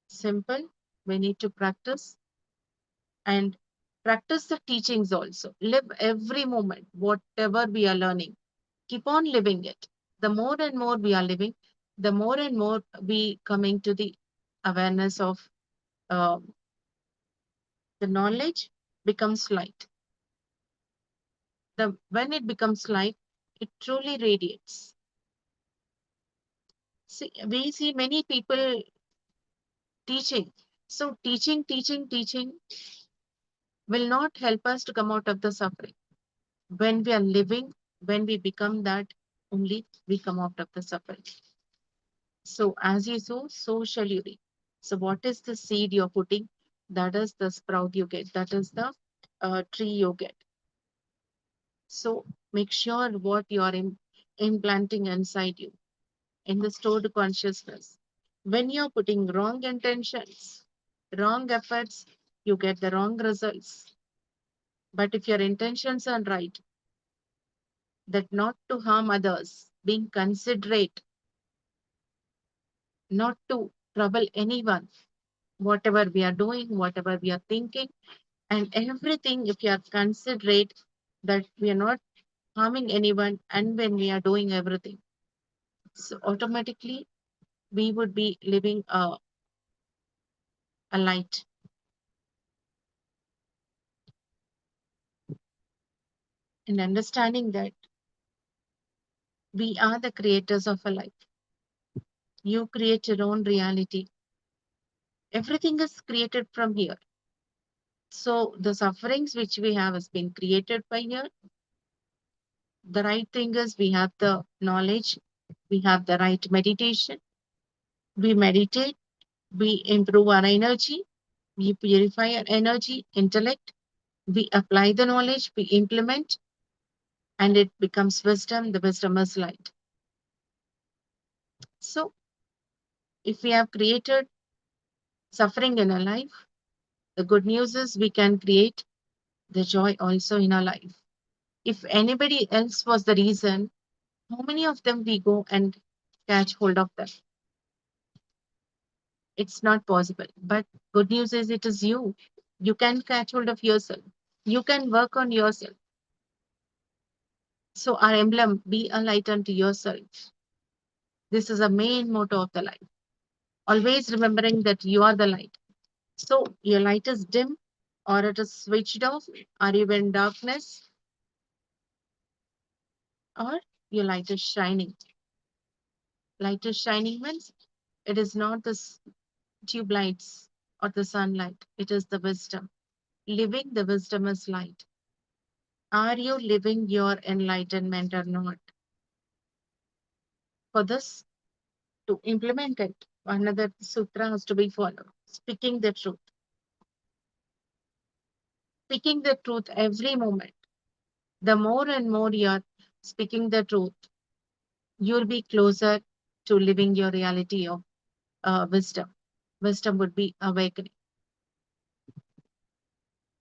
Simple. We need to practice and practice the teachings also. Live every moment, whatever we are learning. Keep on living it. The more and more we are living, the more and more we coming to the awareness of um, the knowledge becomes light. When it becomes light, it truly radiates. See, we see many people teaching. So teaching will not help us to come out of the suffering. When we are living, when we become that, only we come out of the suffering. So as you sow, so shall you reap. So what is the seed you're putting? That is the sprout you get. That is the tree you get. So Make sure what you are implanting inside you in the stored consciousness. When you're putting wrong intentions, wrong efforts, you get the wrong results. But if your intentions are right, that not to harm others, being considerate, not to trouble anyone, whatever we are doing, whatever we are thinking, and everything, if you are considerate, that we are not harming anyone, and when we are doing everything, so automatically we would be living a light and understanding that we are the creators of a life. You create your own reality. Everything is created from here. So the sufferings which we have has been created by here. The right thing is we have the knowledge, we have the right meditation, we meditate, we improve our energy, we purify our energy, intellect, we apply the knowledge, we implement, and it becomes wisdom. The wisdom is light. So if we have created suffering in our life, the good news is we can create the joy also in our life. If anybody else was the reason, how many of them we go and catch hold of them? It's not possible. But good news is it is you. You can catch hold of yourself. You can work on yourself. So our emblem, be a light unto yourself. This is a main motto of the life. Always remembering that you are the light. So your light is dim or it is switched off. Are you in darkness or your light is shining? Light is shining means it is not the tube lights or the sunlight. It is the wisdom. Living the wisdom is light. Are you living your enlightenment or not? For this, to implement it, another sutra has to be followed. Speaking the truth. Speaking the truth every moment. The more and more you're speaking the truth, you'll be closer to living your reality of wisdom. Wisdom would be awakening.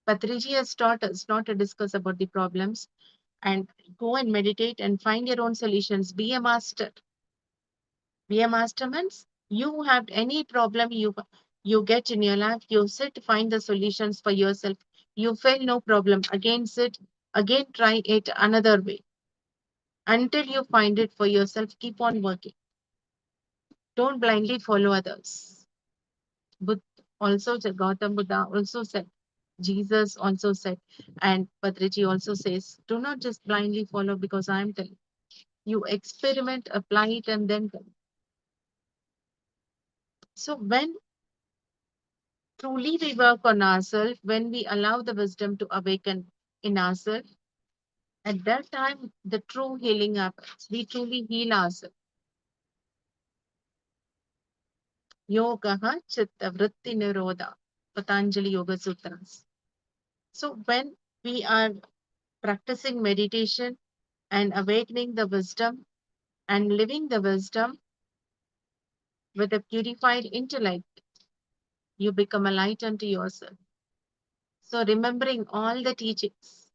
Patriji has taught us not to discuss about the problems and go and meditate and find your own solutions. Be a master. Be a master means you have any problem you get in your life, you sit, find the solutions for yourself. You fail, no problem. Again sit, again try it another way. Until you find it for yourself, keep on working. Don't blindly follow others. But also Gautam Buddha also said, Jesus also said, and Patriji also says, do not just blindly follow because I am telling. You experiment, apply it, and then tell. So when truly we work on ourselves, when we allow the wisdom to awaken in ourselves, at that time the true healing happens. We truly heal ourselves. Yogaha chitta vritti nirodha, Patanjali Yoga Sutras. So when we are practicing meditation and awakening the wisdom and living the wisdom with a purified intellect, you become a light unto yourself. So remembering all the teachings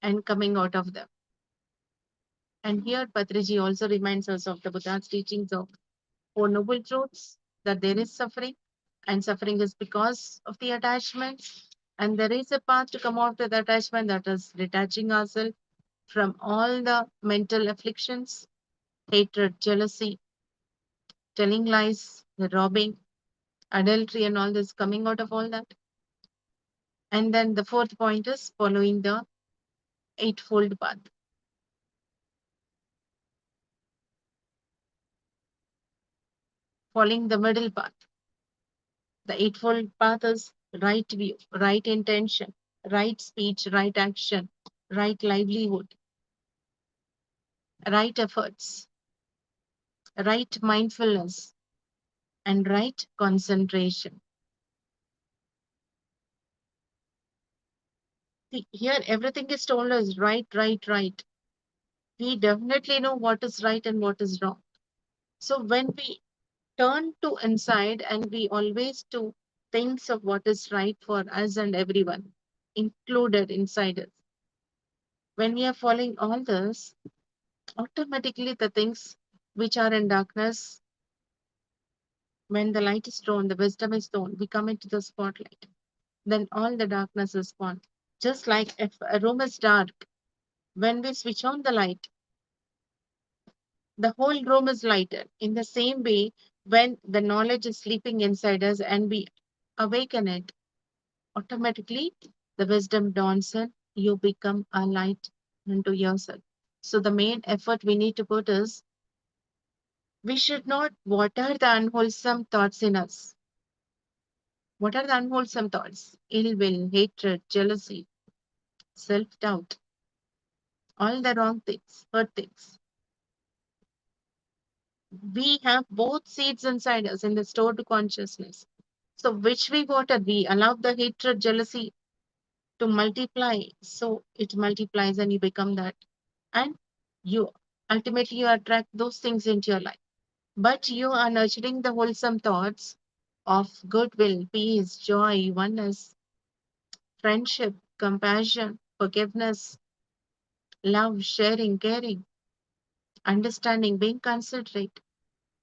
and coming out of them. And here Patriji also reminds us of the Buddha's teachings of Four Noble Truths, that there is suffering, and suffering is because of the attachments. And there is a path to come out of the attachment, that is detaching ourselves from all the mental afflictions, hatred, jealousy, telling lies, robbing, adultery, and all this, coming out of all that. And then the fourth point is following the eightfold path. Following the middle path. The eightfold path is right view, right intention, right speech, right action, right livelihood, right efforts, right mindfulness, and right concentration. Here, everything is told us right, right, right. We definitely know what is right and what is wrong. So when we turn to inside and we always do things of what is right for us and everyone, included inside us, when we are following all this, automatically the things which are in darkness, when the light is thrown, the wisdom is thrown, we come into the spotlight. Then all the darkness is gone. Just like if a room is dark, when we switch on the light, the whole room is lighted. In the same way, when the knowledge is sleeping inside us and we awaken it, automatically the wisdom dawns in, you become a light unto yourself. So the main effort we need to put is we should not water the unwholesome thoughts in us. What are the unwholesome thoughts? Ill will, hatred, jealousy, self doubt, all the wrong things, hurt things. We have both seeds inside us in the stored consciousness. So, which we water, we allow the hatred, jealousy to multiply. So, it multiplies and you become that. And you ultimately you attract those things into your life. But you are nurturing the wholesome thoughts of goodwill, peace, joy, oneness, friendship, compassion, forgiveness, love, sharing, caring, understanding, being considerate.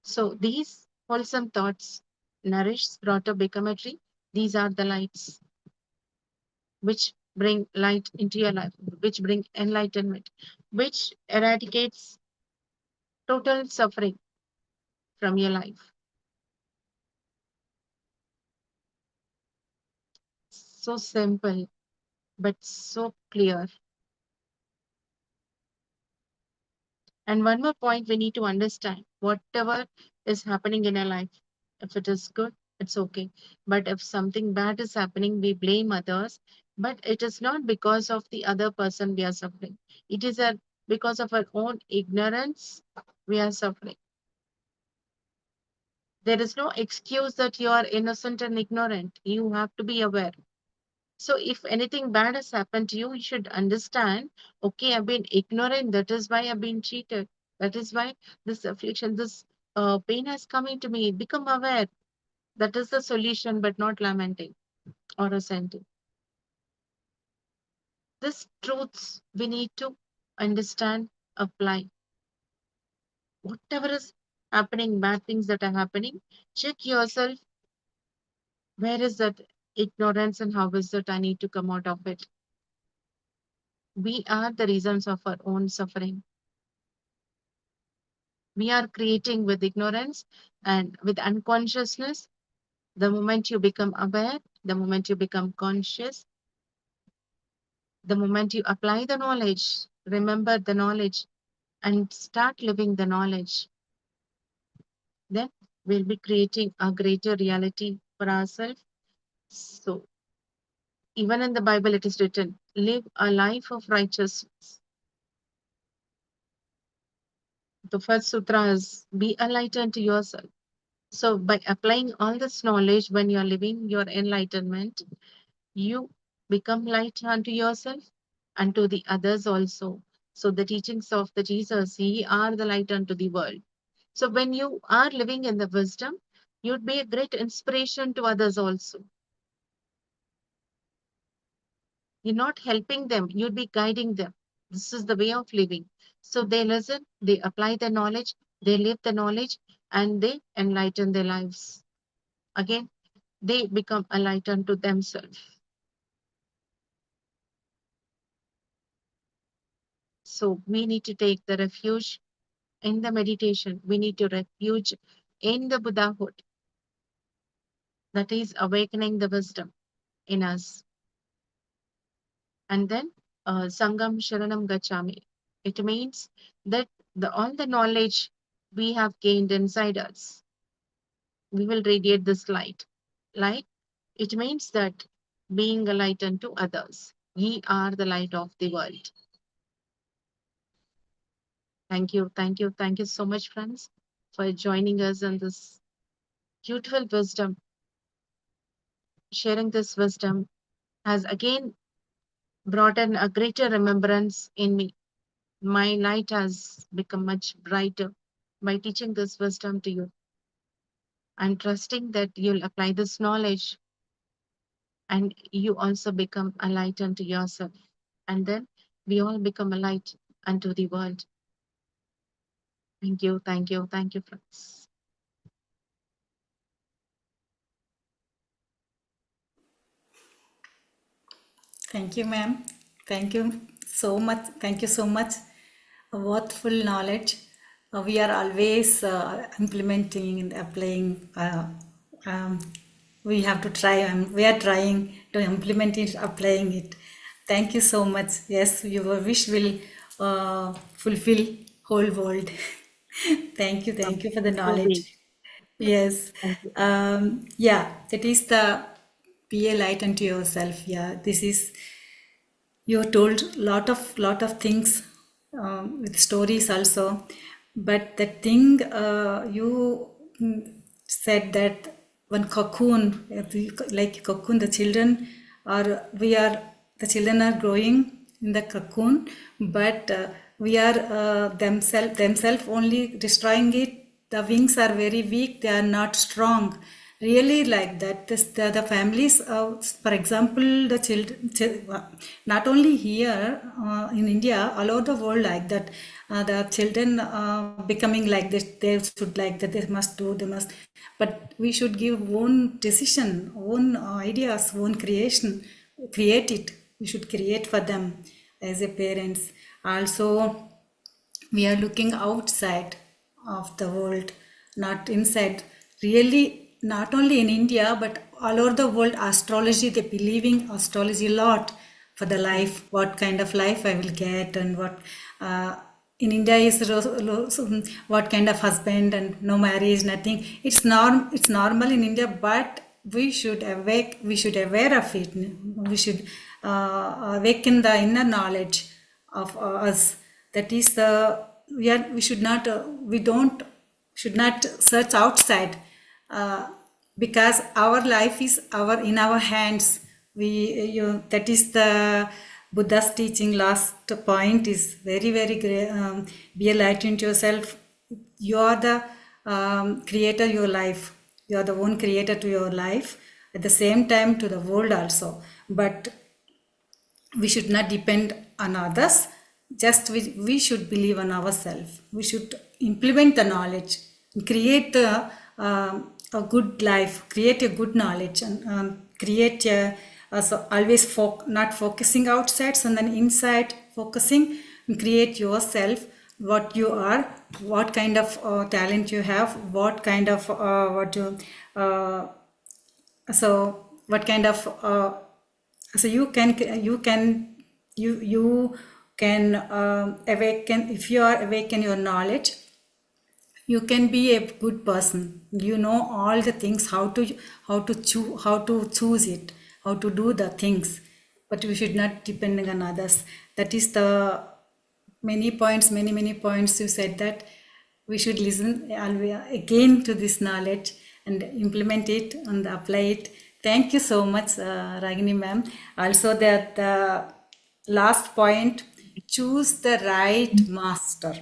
So these wholesome thoughts nourish, brought up, become a tree. These are the lights which bring light into your life, which bring enlightenment, which eradicates total suffering from your life. So simple, but so clear. And one more point we need to understand whatever is happening in our life, if it is good, it's okay. But if something bad is happening, we blame others. But it is not because of the other person we are suffering. It is because of our own ignorance we are suffering. There is no excuse that you are innocent and ignorant. You have to be aware. So if anything bad has happened to you, you should understand, okay, I've been ignorant. That is why I've been cheated. That is why this affliction, this pain has come into me. Become aware. That is the solution, but not lamenting or resenting. These truths we need to understand, apply. Whatever is happening, bad things that are happening, check yourself. Where is that ignorance and how is it I need to come out of it? We are the reasons of our own suffering. We are creating with ignorance and with unconsciousness. The moment you become aware, the moment you become conscious, the moment you apply the knowledge, remember the knowledge, and start living the knowledge, then we'll be creating a greater reality for ourselves. So, even in the Bible, it is written, live a life of righteousness. The first sutra is be a light unto yourself. So, by applying all this knowledge when you're living your enlightenment, you become light unto yourself and to the others also. So the teachings of the Jesus, ye are the light unto the world. So when you are living in the wisdom, you'd be a great inspiration to others also. You're not helping them, you'd be guiding them. This is the way of living. So they listen, they apply the knowledge, they live the knowledge, and they enlighten their lives. Again, they become a light unto themselves. So we need to take the refuge in the meditation. We need to refuge in the Buddhahood, that is awakening the wisdom in us. And then Sangam Sharanam Gachami. It means that all the knowledge we have gained inside us, we will radiate this light. Light, it means that being a light unto others. Ye are the light of the world. Thank you, thank you, thank you so much, friends, for joining us in this beautiful wisdom. Sharing this wisdom has again brought in a greater remembrance in me. My light has become much brighter by teaching this wisdom to you. I'm trusting that you'll apply this knowledge and you also become a light unto yourself. And then we all become a light unto the world. Thank you, thank you, thank you, friends. Thank you, ma'am. Thank you so much. Thank you so much. A worthful knowledge. We are always implementing and applying. Um, we have to try, and we are trying to implement it, applying it. Thank you so much. Yes, your wish will fulfill whole world. Thank you for the So knowledge. we, Yes. thank you. Yeah, that is the be a light unto yourself. Yeah, this is you told lot of things with stories also, but the thing you said that when cocoon, like cocoon, the children are we are the children are growing in the cocoon, but we are themselves only destroying it. The wings are very weak, they are not strong, really, like that. The families, for example, the children, not only here in India, all over the world, like that. The children becoming like this, they should like that, they must do, they must, but we should give own decision, own ideas, own creation, create it. We should create for them as a parents. Also, we are looking outside of the world, not inside. Really, not only in India, but all over the world, astrology, they believe in astrology a lot for the life, what kind of life I will get, and what in India is what kind of husband, and no marriage, nothing. It's normal in India, but we should aware of it. We should awaken the inner knowledge of us. That is the we should not we don't should not search outside, uh, because our life is in our hands. That is the Buddha's teaching. Last point is very very great. Be a light into yourself. You are the creator your life. You are the one creator to your life, at the same time to the world also. But we should not depend on others. Just we should believe on ourselves. We should implement the knowledge, create a good life, create a good knowledge, and create so always not focusing outside, and then inside focusing, and create yourself, what you are, what kind of talent you have, what kind of what you uh, so what kind of so you can awaken. If you are awaken your knowledge, you can be a good person. You know all the things, how to choose it, how to do the things. But we should not depend on others. That is the many points you said, that we should listen again to this knowledge and implement it and apply it. Thank you so much, Ragini ma'am. Also, that the last point, choose the right master.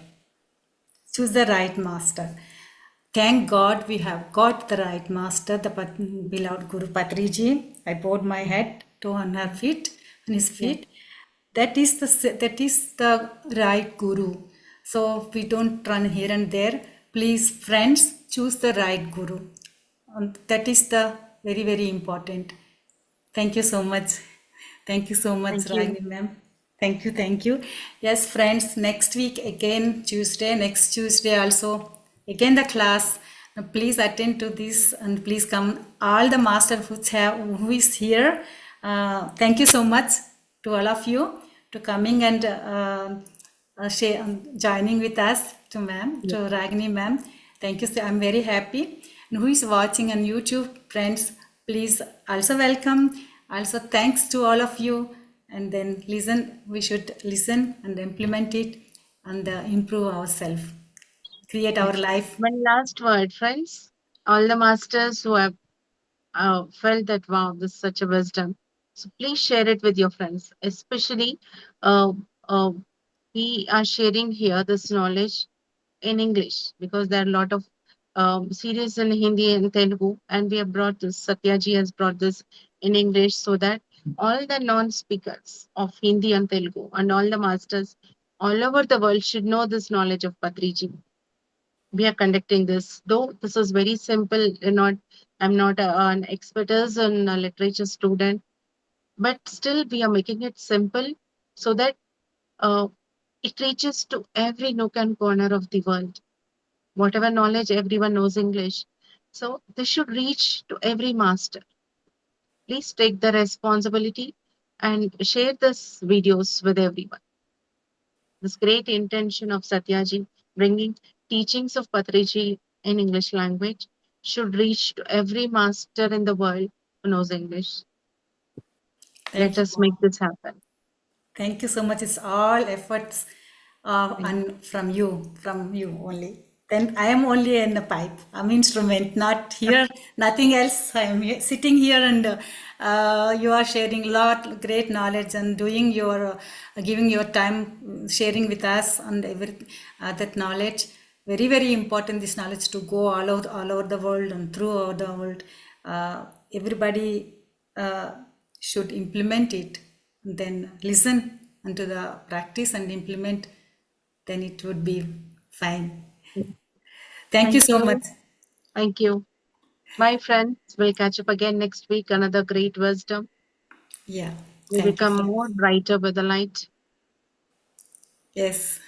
Choose the right master. Thank God we have got the right master, the beloved Guru Patriji. I bowed my head to on her feet, on his Yeah. feet. That is the right Guru. So we don't run here and there. Please, friends, choose the right Guru. And that is the very very important. Thank you so much. Thank you so much, Thank you. Ragini ma'am. Thank you, thank you. Yes, friends, next week again, Tuesday, next Tuesday also, again the class. Now, please attend to this and please come. All the masters who is here, thank you so much to all of you to coming and joining with us, to ma'am, to Yeah. Ragini ma'am. Thank you. I'm very happy. And who is watching on YouTube, friends, please also welcome. Also, thanks to all of you. And then listen. We should listen and implement it and improve ourselves, create Yeah. our life. One last word, friends. All the masters who have felt that wow, this is such a wisdom. So please share it with your friends, especially uh, uh, we are sharing here this knowledge in English because there are a lot of series in Hindi and Telugu, and we have brought this. Satyaji has brought this in English so that all the non-speakers of Hindi and Telugu and all the masters all over the world should know this knowledge of Patriji. We are conducting this, though this is very simple. I'm not an expertise in a literature student, but still we are making it simple so that uh, it reaches to every nook and corner of the world. Whatever knowledge, everyone knows English. So this should reach to every master. Please take the responsibility and share this videos with everyone. This great intention of Satyaji bringing teachings of Patriji in English language should reach to every master in the world who knows English. Thank Let you, us make Mom. this happen. Thank you so much. It's all efforts Thank and from you only. Then I am only in the pipe. I'm instrument, not here, nothing else. I am here, sitting here, and you are sharing a lot great knowledge and doing your giving your time, sharing with us and every that knowledge. Very very important. This knowledge to go all over the world and throughout the world. Everybody should implement it, then listen unto the practice and implement, then it would be fine. you. Thank you Thank so much. you. Thank you. My friends, we'll catch up again next week. Another great wisdom. Yeah, We thank you, become friends. more brighter with the light. Yes,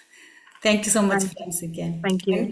thank you so much, Thank, friends, again. thank you.